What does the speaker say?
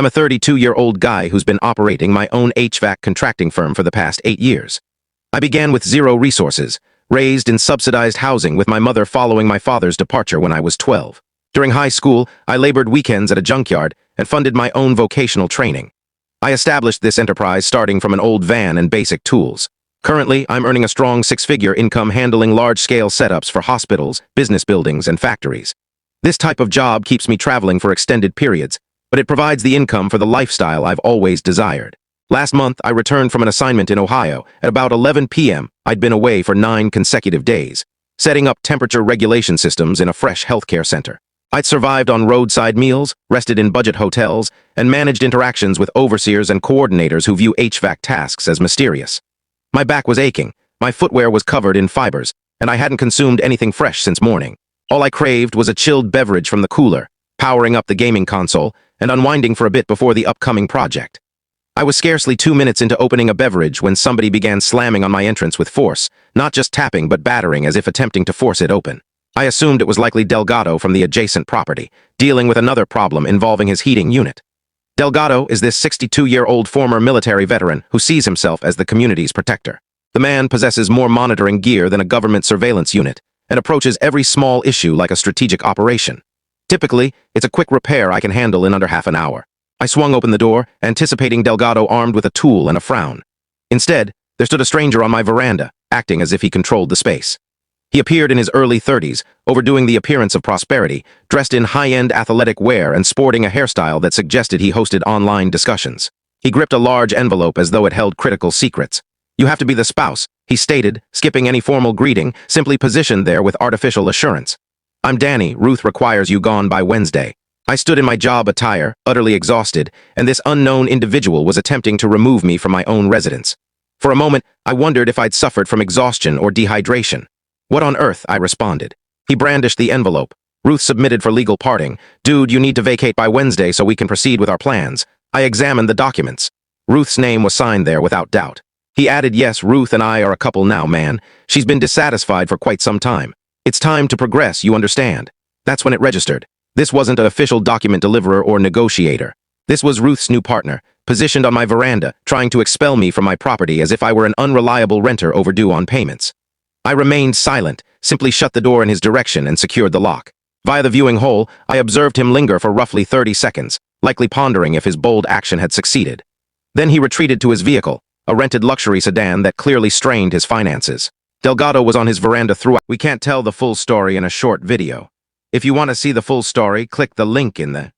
I'm a 32-year-old guy who's been operating my own HVAC contracting firm for the past 8 years. I began with zero resources, raised in subsidized housing with my mother following my father's departure when I was 12. During high school, I labored weekends at a junkyard and funded my own vocational training. I established this enterprise starting from an old van and basic tools. Currently, I'm earning a strong six-figure income handling large-scale setups for hospitals, business buildings, and factories. This type of job keeps me traveling for extended periods, but it provides the income for the lifestyle I've always desired. Last month, I returned from an assignment in Ohio. At about 11 p.m., I'd been away for 9 consecutive days, setting up temperature regulation systems in a fresh healthcare center. I'd survived on roadside meals, rested in budget hotels, and managed interactions with overseers and coordinators who view HVAC tasks as mysterious. My back was aching, my footwear was covered in fibers, and I hadn't consumed anything fresh since morning. All I craved was a chilled beverage from the cooler, powering up the gaming console, and unwinding for a bit before the upcoming project. I was scarcely 2 minutes into opening a beverage when somebody began slamming on my entrance with force, not just tapping but battering as if attempting to force it open. I assumed it was likely Delgado from the adjacent property, dealing with another problem involving his heating unit. Delgado is this 62-year-old former military veteran who sees himself as the community's protector. The man possesses more monitoring gear than a government surveillance unit and approaches every small issue like a strategic operation. Typically, it's a quick repair I can handle in under half an hour. I swung open the door, anticipating Delgado armed with a tool and a frown. Instead, there stood a stranger on my veranda, acting as if he controlled the space. He appeared in his early 30s, overdoing the appearance of prosperity, dressed in high-end athletic wear and sporting a hairstyle that suggested he hosted online discussions. He gripped a large envelope as though it held critical secrets. "You have to be the spouse," he stated, skipping any formal greeting, simply positioned there with artificial assurance. "I'm Danny. Ruth requires you gone by Wednesday." I stood in my job attire, utterly exhausted, and this unknown individual was attempting to remove me from my own residence. For a moment, I wondered if I'd suffered from exhaustion or dehydration. "What on earth?" I responded. He brandished the envelope. "Ruth submitted for legal parting. Dude, you need to vacate by Wednesday so we can proceed with our plans." I examined the documents. Ruth's name was signed there without doubt. He added, "Yes, Ruth and I are a couple now, man. She's been dissatisfied for quite some time. It's time to progress, you understand." That's when it registered. This wasn't an official document deliverer or negotiator. This was Ruth's new partner, positioned on my veranda, trying to expel me from my property as if I were an unreliable renter overdue on payments. I remained silent, simply shut the door in his direction and secured the lock. Via the viewing hole, I observed him linger for roughly 30 seconds, likely pondering if his bold action had succeeded. Then he retreated to his vehicle, a rented luxury sedan that clearly strained his finances. Delgado was on his veranda throughout. We can't tell the full story in a short video. If you want to see the full story, click the link in the